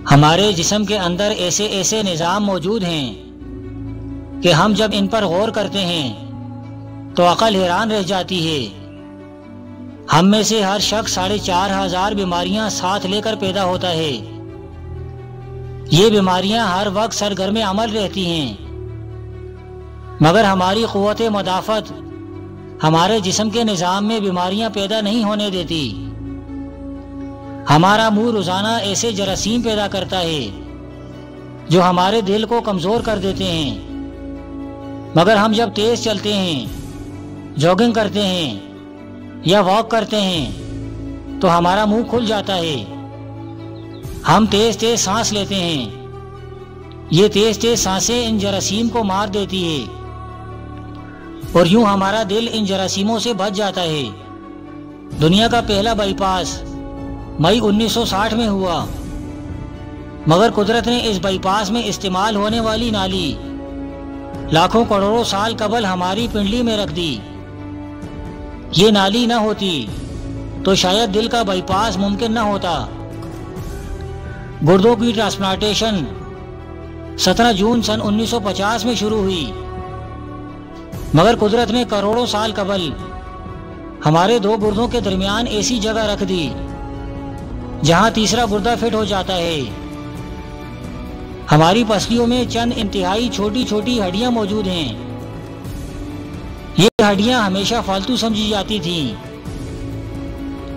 ہمارے جسم کے اندر ایسے ایسے نظام موجود ہیں کہ ہم جب ان پر غور کرتے ہیں تو عقل حیران رہ جاتی ہے۔ ہم میں سے ہر شخص 4,500 بیماریاں ساتھ لے کر پیدا ہوتا ہے۔ یہ بیماریاں ہر وقت سرگرم عمل رہتی ہیں، مگر ہماری قوت مدافعت ہمارے جسم کے نظام میں بیماریاں پیدا نہیں ہونے دیتی۔ ہمارا منہ روزانہ ایسے جراثیم پیدا کرتا ہے جو ہمارے دل کو کمزور کر دیتے ہیں، مگر ہم جب تیز چلتے ہیں، جاگنگ کرتے ہیں یا واک کرتے ہیں تو ہمارا منہ کھل جاتا ہے۔ ہم تیز تیز سانس لیتے ہیں، یہ تیز تیز سانسیں ان جراثیم کو مار دیتی ہے اور یوں ہمارا دل ان جراثیموں سے بچ جاتا ہے۔ دنیا کا پہلا بائی پاس مئی 1960 میں ہوا، مگر قدرت نے اس بائی پاس میں استعمال ہونے والی نالی لاکھوں کروڑوں سال قبل ہماری پنڈلی میں رکھ دی۔ یہ نالی نہ ہوتی تو شاید دل کا بائی پاس ممکن نہ ہوتا۔ گردوں کی ٹرانسپلانٹیشن 17 جون سن 1950 میں شروع ہوئی، مگر قدرت نے کروڑوں سال قبل ہمارے 2 گردوں کے درمیان ایسی جگہ رکھ دی جہاں تیسرا گردہ فٹ ہو جاتا ہے۔ ہماری پسلیوں میں چند انتہائی چھوٹی چھوٹی ہڈیاں موجود ہیں۔ یہ ہڈیاں ہمیشہ فالتو سمجھی جاتی تھیں،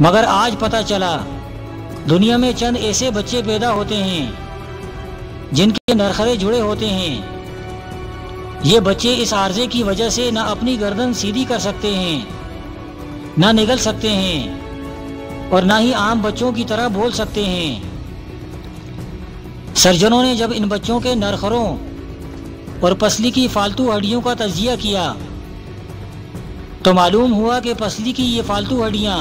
مگر آج پتہ چلا دنیا میں چند ایسے بچے پیدا ہوتے ہیں جن کے نرخرے جڑے ہوتے ہیں۔ یہ بچے اس عارضے کی وجہ سے نہ اپنی گردن سیدھی کر سکتے ہیں، نہ نگل سکتے ہیں اور نہ ہی عام بچوں کی طرح بول سکتے ہیں۔ سرجنوں نے جب ان بچوں کے نرخروں اور پسلی کی فالتو ہڈیوں کا تجزیہ کیا تو معلوم ہوا کہ پسلی کی یہ فالتو ہڈیاں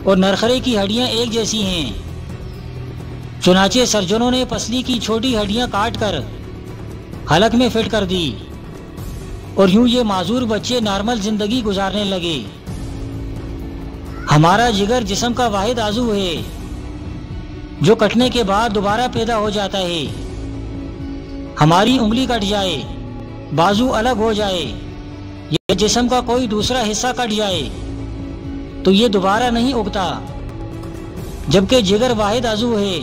اور نرخرے کی ہڈیاں ایک جیسی ہیں۔ چنانچہ سرجنوں نے پسلی کی چھوٹی ہڈیاں کاٹ کر حلق میں فٹ کر دی اور یوں یہ معذور بچے نارمل زندگی گزارنے لگے۔ ہمارا جگر جسم کا واحد عضو ہے جو کٹنے کے بعد دوبارہ پیدا ہو جاتا ہے۔ ہماری انگلی کٹ جائے، بازو الگ ہو جائے یا جسم کا کوئی دوسرا حصہ کٹ جائے تو یہ دوبارہ نہیں اگتا، جبکہ جگر واحد عضو ہے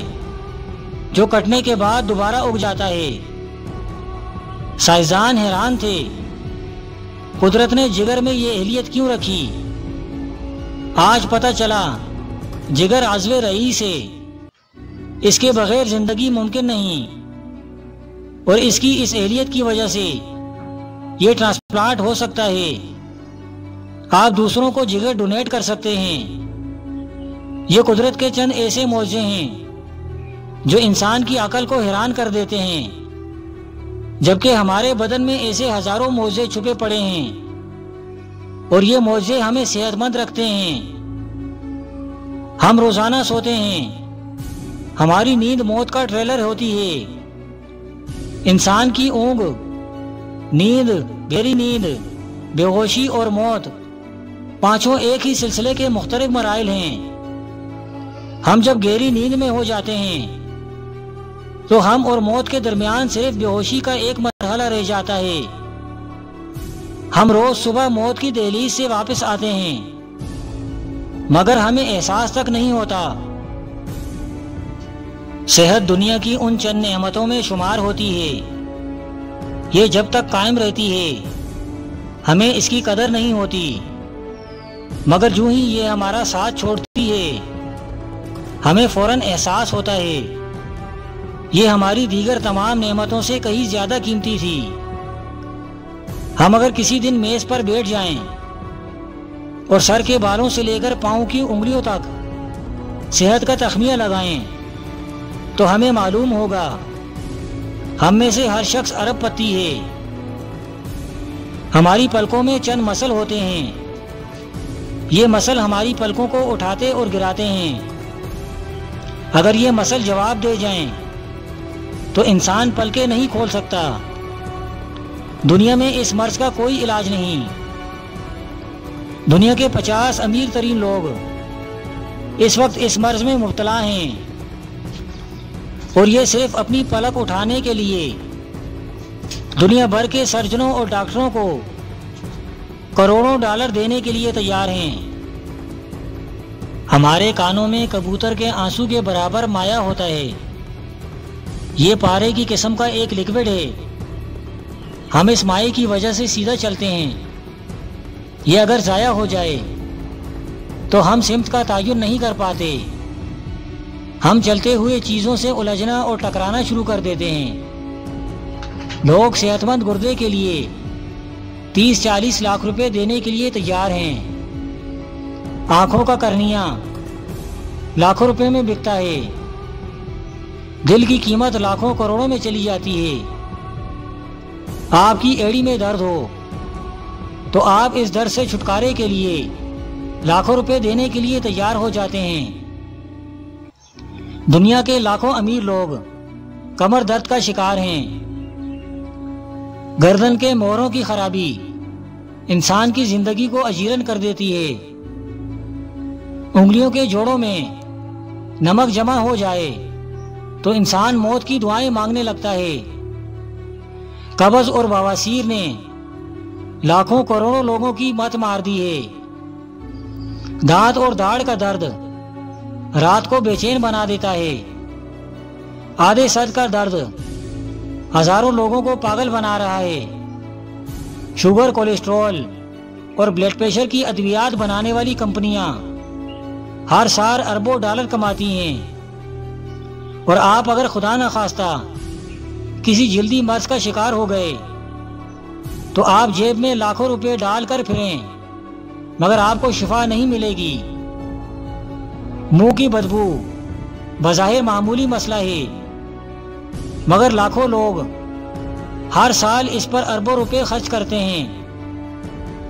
جو کٹنے کے بعد دوبارہ اگ جاتا ہے۔ سائنسدان حیران تھے، قدرت نے جگر میں یہ اہلیت کیوں رکھی؟ آج پتہ چلا جگر عضو رئیس ہے، اس کے بغیر زندگی ممکن نہیں، اور اس کی اس اہلیت کی وجہ سے یہ ٹرانسپلانٹ ہو سکتا ہے۔ آپ دوسروں کو جگر ڈونیٹ کر سکتے ہیں۔ یہ قدرت کے چند ایسے معجزے ہیں جو انسان کی عقل کو حیران کر دیتے ہیں، جبکہ ہمارے بدن میں ایسے ہزاروں معجزے چھپے پڑے ہیں اور یہ معجزے ہمیں صحت مند رکھتے ہیں۔ ہم روزانہ سوتے ہیں، ہماری نیند موت کا ٹریلر ہوتی ہے۔ انسان کی اونگ، نیند، گہری نیند، بے ہوشی اور موت، پانچوں ایک ہی سلسلے کے مختلف مراحل ہیں۔ ہم جب گہری نیند میں ہو جاتے ہیں تو ہم اور موت کے درمیان صرف بے ہوشی کا ایک مرحلہ رہ جاتا ہے۔ ہم روز صبح موت کی دہلیز سے واپس آتے ہیں، مگر ہمیں احساس تک نہیں ہوتا۔ صحت دنیا کی ان چند نعمتوں میں شمار ہوتی ہے، یہ جب تک قائم رہتی ہے ہمیں اس کی قدر نہیں ہوتی، مگر جو ہی یہ ہمارا ساتھ چھوڑتی ہے ہمیں فوراً احساس ہوتا ہے یہ ہماری دیگر تمام نعمتوں سے کہیں زیادہ قیمتی تھی۔ ہم اگر کسی دن میز پر بیٹھ جائیں اور سر کے بالوں سے لے کر پاؤں کی انگلیوں تک صحت کا تخمینہ لگائیں تو ہمیں معلوم ہوگا ہم میں سے ہر شخص ارب پتی ہے۔ ہماری پلکوں میں چند مسل ہوتے ہیں، یہ مسل ہماری پلکوں کو اٹھاتے اور گراتے ہیں۔ اگر یہ مسل جواب دے جائیں تو انسان پلکیں نہیں کھول سکتا۔ دنیا میں اس مرض کا کوئی علاج نہیں۔ دنیا کے 50 امیر ترین لوگ اس وقت اس مرض میں مبتلا ہیں۔ اور یہ صرف اپنی پلک اٹھانے کے لیے دنیا بھر کے سرجنوں اور ڈاکٹروں کو کروڑوں ڈالر دینے کے لیے تیار ہیں۔ ہمارے کانوں میں کبوتر کے آنسو کے برابر مایہ ہوتا ہے۔ یہ پارے کی قسم کا ایک لکوڈ ہے۔ ہم اس مائع کی وجہ سے سیدھا چلتے ہیں۔ یہ اگر ضائع ہو جائے تو ہم سمت کا تعین نہیں کر پاتے۔ ہم چلتے ہوئے چیزوں سے الجھنا اور ٹکرانا شروع کر دیتے ہیں۔ لوگ صحت مند گردے کے لیے 30-40 لاکھ روپے دینے کے لیے تیار ہیں۔ آنکھوں کا کرنیا لاکھوں روپے میں بکتا ہے۔ دل کی قیمت لاکھوں کروڑوں میں چلی جاتی ہے۔ آپ کی ایڑی میں درد ہو تو آپ اس درد سے چھٹکارے کے لیے لاکھوں روپے دینے کے لیے تیار ہو جاتے ہیں۔ دنیا کے لاکھوں امیر لوگ کمر درد کا شکار ہیں۔ گردن کے موہروں کی خرابی انسان کی زندگی کو اجیرن کر دیتی ہے۔ انگلیوں کے جوڑوں میں نمک جمع ہو جائے تو انسان موت کی دعائیں مانگنے لگتا ہے۔ قبض اور بواسیر نے لاکھوں کروڑوں لوگوں کی مت مار دی ہے۔ دانت اور داڑھ کا درد رات کو بے چین بنا دیتا ہے۔ آدھے سر کا درد ہزاروں لوگوں کو پاگل بنا رہا ہے۔ شوگر، کولیسٹرول اور بلڈ پریشر کی ادویات بنانے والی کمپنیاں ہر سال اربوں ڈالر کماتی ہیں، اور آپ اگر خدا نخواستہ کسی جلدی مرض کا شکار ہو گئے تو آپ جیب میں لاکھوں روپے ڈال کر پھریں مگر آپ کو شفا نہیں ملے گی۔ منہ کی بدبو بظاہر معمولی مسئلہ ہے، مگر لاکھوں لوگ ہر سال اس پر اربوں روپے خرچ کرتے ہیں۔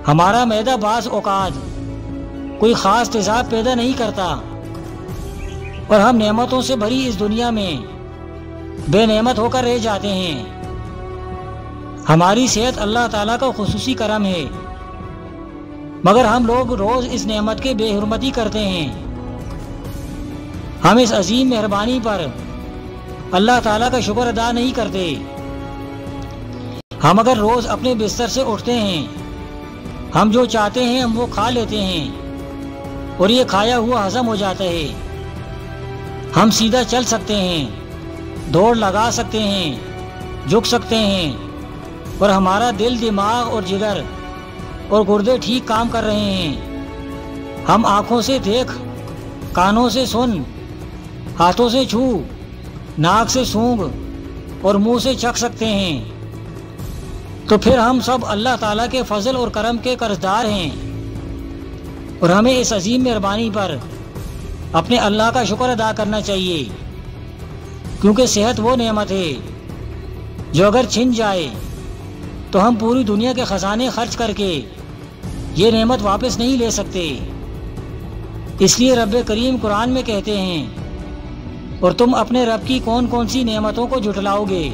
ہمارا معدہ بعض اوقات کوئی خاص تیزاب پیدا نہیں کرتا، اور ہم نعمتوں سے بھری اس دنیا میں بے نعمت ہو کر رہ جاتے ہیں۔ ہماری صحت اللہ تعالیٰ کا خصوصی کرم ہے، مگر ہم لوگ روز اس نعمت کے بے حرمتی کرتے ہیں۔ ہم اس عظیم مہربانی پر اللہ تعالیٰ کا شکر ادا نہیں کرتے۔ ہم اگر روز اپنے بستر سے اٹھتے ہیں، ہم جو چاہتے ہیں ہم وہ کھا لیتے ہیں، اور یہ کھایا ہوا ہضم ہو جاتا ہے۔ ہم سیدھا چل سکتے ہیں، دوڑ لگا سکتے ہیں، جھک سکتے ہیں، اور ہمارا دل، دماغ اور جگر اور گردے ٹھیک کام کر رہے ہیں۔ ہم آنکھوں سے دیکھ، کانوں سے سن، ہاتھوں سے چھو، ناک سے سونگھ اور منہ سے چکھ سکتے ہیں۔ تو پھر ہم سب اللہ تعالیٰ کے فضل اور کرم کے قرضدار ہیں، اور ہمیں اس عظیم مہربانی پر اپنے اللہ کا شکر ادا کرنا چاہیے، کیونکہ صحت وہ نعمت ہے جو اگر چھن جائے تو ہم پوری دنیا کے خزانے خرچ کر کے یہ نعمت واپس نہیں لے سکتے۔ اس لیے رب کریم قرآن میں کہتے ہیں، اور تم اپنے رب کی کون کون سی نعمتوں کو جھٹلاؤ گے؟